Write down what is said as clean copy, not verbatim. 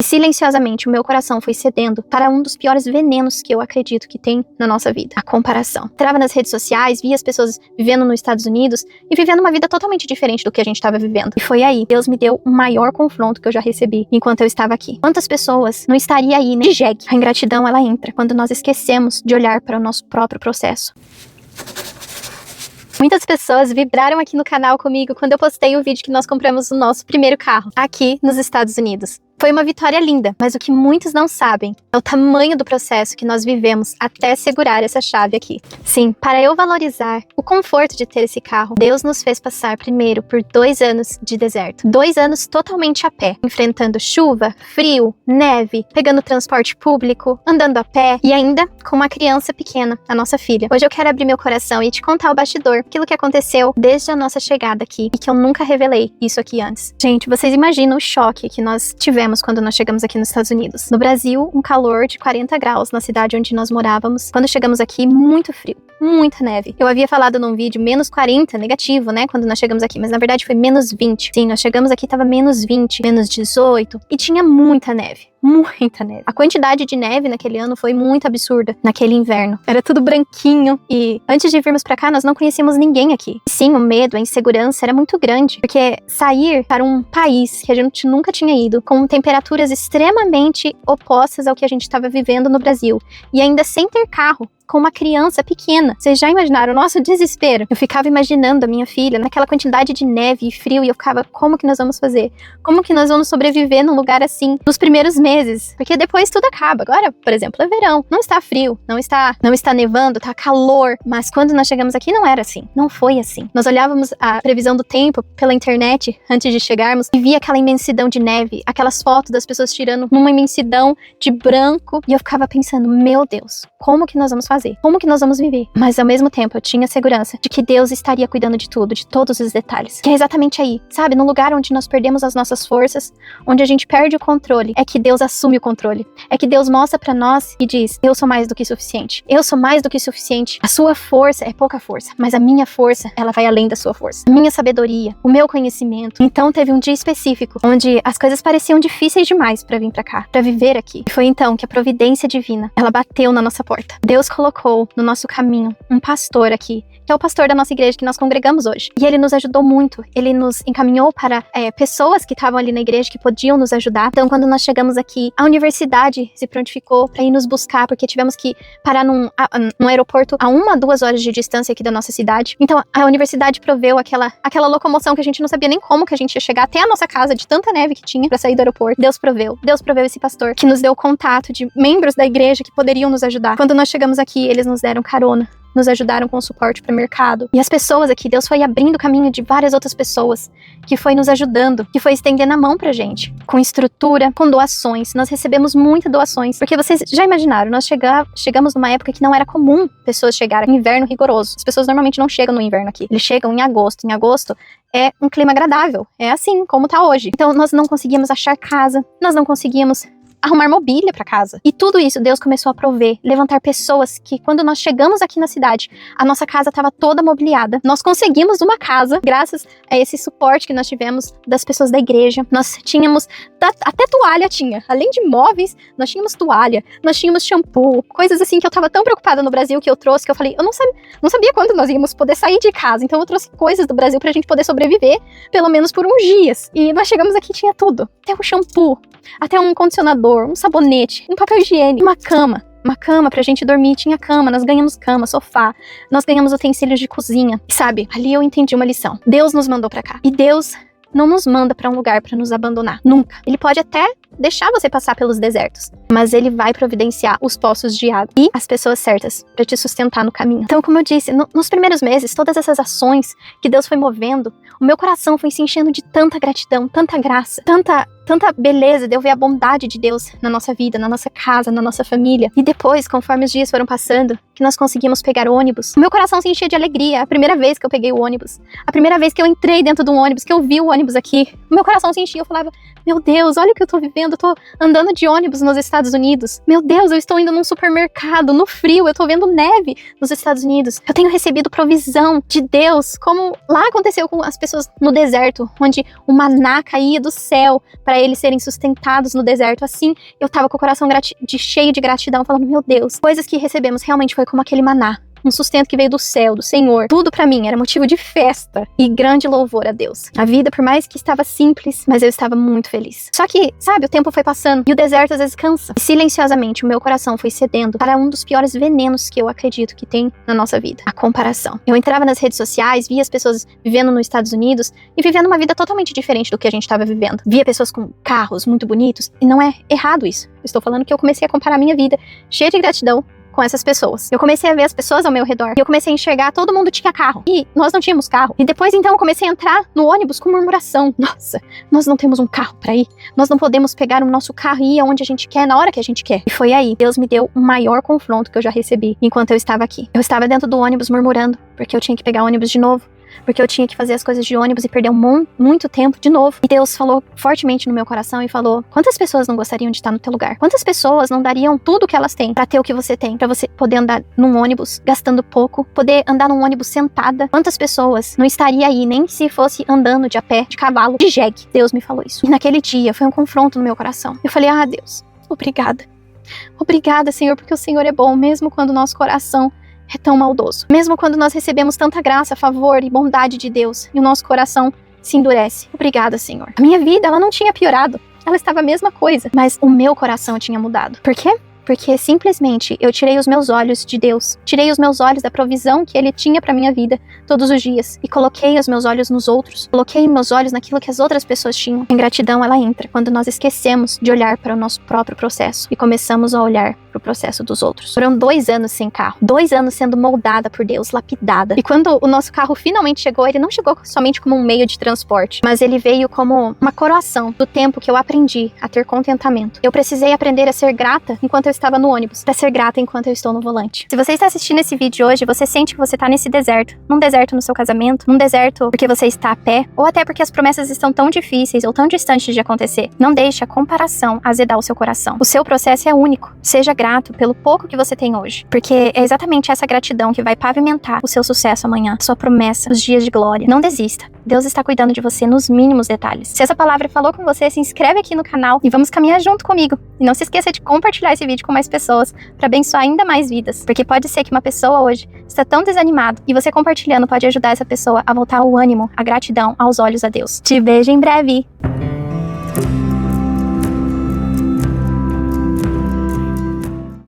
silenciosamente o meu coração foi cedendo para um dos piores venenos que eu acredito que tem na nossa vida: a comparação. Entrava nas redes sociais, via as pessoas vivendo nos Estados Unidos e vivendo uma vida totalmente diferente do que a gente estava vivendo. E foi aí, Deus me deu o maior confronto que eu já recebi enquanto eu estava aqui. Quantas pessoas não estaria aí, né, de jegue? A ingratidão, ela entra quando nós esquecemos de olhar para o nosso próprio processo. Muitas pessoas vibraram aqui no canal comigo quando eu postei o vídeo que nós compramos o nosso primeiro carro aqui nos Estados Unidos. Foi uma vitória linda, mas o que muitos não sabem é o tamanho do processo que nós vivemos até segurar essa chave aqui. Sim, para eu valorizar o conforto de ter esse carro, Deus nos fez passar primeiro por 2 anos de deserto. 2 anos totalmente a pé, enfrentando chuva, frio, neve, pegando transporte público, andando a pé e ainda com uma criança pequena, a nossa filha. Hoje eu quero abrir meu coração e te contar o bastidor, aquilo que aconteceu desde a nossa chegada aqui e que eu nunca revelei isso aqui antes. Gente, vocês imaginam o choque que nós tivemos quando nós chegamos aqui nos Estados Unidos. No Brasil, um calor de 40 graus na cidade onde nós morávamos. Quando chegamos aqui, muito frio, muita neve. Eu havia falado num vídeo menos 40, negativo, né, quando nós chegamos aqui, mas na verdade foi menos 20. Sim, nós chegamos aqui, tava menos 20, menos 18 e tinha muita neve. Muita neve. A quantidade de neve naquele ano foi muito absurda, naquele inverno. Era tudo branquinho e antes de virmos pra cá, nós não conhecíamos ninguém aqui. Sim, o medo, a insegurança era muito grande, porque sair para um país que a gente nunca tinha ido, com temperaturas extremamente opostas ao que a gente estava vivendo no Brasil, e ainda sem ter carro, com uma criança pequena. Vocês já imaginaram o nosso desespero? Eu ficava imaginando a minha filha naquela quantidade de neve e frio e eu ficava, como que nós vamos fazer? Como que nós vamos sobreviver num lugar assim nos primeiros meses? Porque depois tudo acaba. Agora, por exemplo, é verão. Não está frio, não está nevando, tá calor. Mas quando nós chegamos aqui não era assim. Não foi assim. Nós olhávamos a previsão do tempo pela internet antes de chegarmos e via aquela imensidão de neve, aquelas fotos das pessoas tirando numa imensidão de branco e eu ficava pensando, meu Deus, como que nós vamos fazer? Como que nós vamos viver? Mas ao mesmo tempo eu tinha segurança de que Deus estaria cuidando de tudo, de todos os detalhes. Que é exatamente aí, sabe? No lugar onde nós perdemos as nossas forças, onde a gente perde o controle, é que Deus assume o controle. É que Deus mostra pra nós e diz, eu sou mais do que suficiente. Eu sou mais do que suficiente. A sua força é pouca força, mas a minha força, ela vai além da sua força. A minha sabedoria, o meu conhecimento. Então teve um dia específico, onde as coisas pareciam difíceis demais pra vir pra cá, pra viver aqui. E foi então que a providência divina, ela bateu na nossa porta. Deus colocou no nosso caminho um pastor aqui, que é o pastor da nossa igreja que nós congregamos hoje. E ele nos ajudou muito. Ele nos encaminhou para pessoas que estavam ali na igreja que podiam nos ajudar. Então, quando nós chegamos aqui, a universidade se prontificou para ir nos buscar, porque tivemos que parar num aeroporto a 1 a 2 horas de distância aqui da nossa cidade. Então, a universidade proveu aquela locomoção que a gente não sabia nem como que a gente ia chegar até a nossa casa, de tanta neve que tinha para sair do aeroporto. Deus proveu esse pastor, que nos deu contato de membros da igreja que poderiam nos ajudar. Quando nós chegamos aqui, eles nos deram carona, nos ajudaram com suporte para o mercado. E as pessoas aqui, Deus foi abrindo o caminho de várias outras pessoas, que foi nos ajudando, que foi estendendo a mão pra gente, com estrutura, com doações. Nós recebemos muitas doações, porque vocês já imaginaram, nós chegamos numa época que não era comum pessoas chegarem em inverno rigoroso. As pessoas normalmente não chegam no inverno aqui, eles chegam em agosto. Em agosto é um clima agradável, é assim como tá hoje. Então nós não conseguíamos achar casa, nós não conseguíamos arrumar mobília para casa. E tudo isso Deus começou a prover, levantar pessoas que quando nós chegamos aqui na cidade, a nossa casa estava toda mobiliada. Nós conseguimos uma casa graças a esse suporte que nós tivemos das pessoas da igreja. Nós tínhamos, até toalha tinha. Além de móveis, nós tínhamos toalha, nós tínhamos shampoo, coisas assim que eu tava tão preocupada no Brasil que eu trouxe, que eu falei, eu não sabia quando nós íamos poder sair de casa. Então eu trouxe coisas do Brasil pra gente poder sobreviver, pelo menos por uns dias. E nós chegamos aqui, tinha tudo. Até um shampoo, até um condicionador, um sabonete, um papel higiênico, uma cama pra gente dormir, tinha cama, nós ganhamos cama, sofá, nós ganhamos utensílios de cozinha. E sabe, ali eu entendi uma lição. Deus nos mandou pra cá. E Deus não nos manda pra um lugar pra nos abandonar, nunca. Ele pode até deixar você passar pelos desertos, mas ele vai providenciar os poços de água e as pessoas certas pra te sustentar no caminho. Então, como eu disse, nos primeiros meses, todas essas ações que Deus foi movendo, o meu coração foi se enchendo de tanta gratidão, tanta graça, tanta beleza de eu ver a bondade de Deus na nossa vida, na nossa casa, na nossa família. E depois, conforme os dias foram passando, que nós conseguimos pegar o ônibus, o meu coração se enchia de alegria. A primeira vez que eu peguei o ônibus, a primeira vez que eu entrei dentro de um ônibus, que eu vi o ônibus aqui, o meu coração se enchia. Eu falava, meu Deus, olha o que eu tô vivendo, eu tô andando de ônibus nos Estados Unidos. Meu Deus, eu estou indo num supermercado, no frio, eu tô vendo neve nos Estados Unidos. Eu tenho recebido provisão de Deus, como lá aconteceu com as pessoas no deserto, onde o maná caía do céu para eles serem sustentados no deserto. Assim, eu tava com o coração cheio de gratidão, falando, meu Deus, coisas que recebemos realmente foi como aquele maná. Um sustento que veio do céu, do Senhor. Tudo pra mim era motivo de festa e grande louvor a Deus. A vida, por mais que estava simples, mas eu estava muito feliz. Só que, sabe, o tempo foi passando e o deserto às vezes cansa. E silenciosamente, o meu coração foi cedendo para um dos piores venenos que eu acredito que tem na nossa vida. A comparação. Eu entrava nas redes sociais, via as pessoas vivendo nos Estados Unidos e vivendo uma vida totalmente diferente do que a gente estava vivendo. Via pessoas com carros muito bonitos e não é errado isso. Eu estou falando que eu comecei a comparar a minha vida cheia de gratidão com essas pessoas. Eu comecei a ver as pessoas ao meu redor e eu comecei a enxergar, todo mundo tinha carro e nós não tínhamos carro. E depois então eu comecei a entrar no ônibus com murmuração. Nossa, nós não temos um carro pra ir. Nós não podemos pegar o nosso carro e ir aonde a gente quer, na hora que a gente quer. E foi aí, Deus me deu o maior confronto que eu já recebi enquanto eu estava aqui. Eu estava dentro do ônibus murmurando, porque eu tinha que pegar ônibus de novo. Porque eu tinha que fazer as coisas de ônibus e perder muito tempo de novo. E Deus falou fortemente no meu coração e falou, quantas pessoas não gostariam de estar no teu lugar? Quantas pessoas não dariam tudo o que elas têm pra ter o que você tem? Pra você poder andar num ônibus gastando pouco, poder andar num ônibus sentada? Quantas pessoas não estaria aí nem se fosse andando de a pé, de cavalo, de jegue? Deus me falou isso. E naquele dia foi um confronto no meu coração. Eu falei, Deus, obrigada. Obrigada, Senhor, porque o Senhor é bom, mesmo quando o nosso coração é tão maldoso. Mesmo quando nós recebemos tanta graça, favor e bondade de Deus, e o nosso coração se endurece. Obrigada, Senhor. A minha vida, ela não tinha piorado. Ela estava a mesma coisa, mas o meu coração tinha mudado. Por quê? Porque simplesmente eu tirei os meus olhos de Deus, tirei os meus olhos da provisão que Ele tinha pra minha vida todos os dias e coloquei os meus olhos nos outros, coloquei meus olhos naquilo que as outras pessoas tinham. A ingratidão, ela entra quando nós esquecemos de olhar para o nosso próprio processo e começamos a olhar para o processo dos outros. Foram 2 anos sem carro, 2 anos sendo moldada por Deus, lapidada. E quando o nosso carro finalmente chegou, ele não chegou somente como um meio de transporte, mas ele veio como uma coroação do tempo que eu aprendi a ter contentamento. Eu precisei aprender a ser grata enquanto eu estava no ônibus, para ser grata enquanto eu estou no volante. Se você está assistindo esse vídeo hoje, você sente que você está nesse deserto, num deserto no seu casamento, num deserto porque você está a pé, ou até porque as promessas estão tão difíceis ou tão distantes de acontecer. Não deixe a comparação azedar o seu coração. O seu processo é único. Seja grato pelo pouco que você tem hoje, porque é exatamente essa gratidão que vai pavimentar o seu sucesso amanhã, a sua promessa, os dias de glória. Não desista. Deus está cuidando de você nos mínimos detalhes. Se essa palavra falou com você, se inscreve aqui no canal e vamos caminhar junto comigo. E não se esqueça de compartilhar esse vídeo com mais pessoas para abençoar ainda mais vidas, porque pode ser que uma pessoa hoje está tão desanimada e você compartilhando pode ajudar essa pessoa a voltar o ânimo, a gratidão aos olhos a Deus. Te vejo em breve!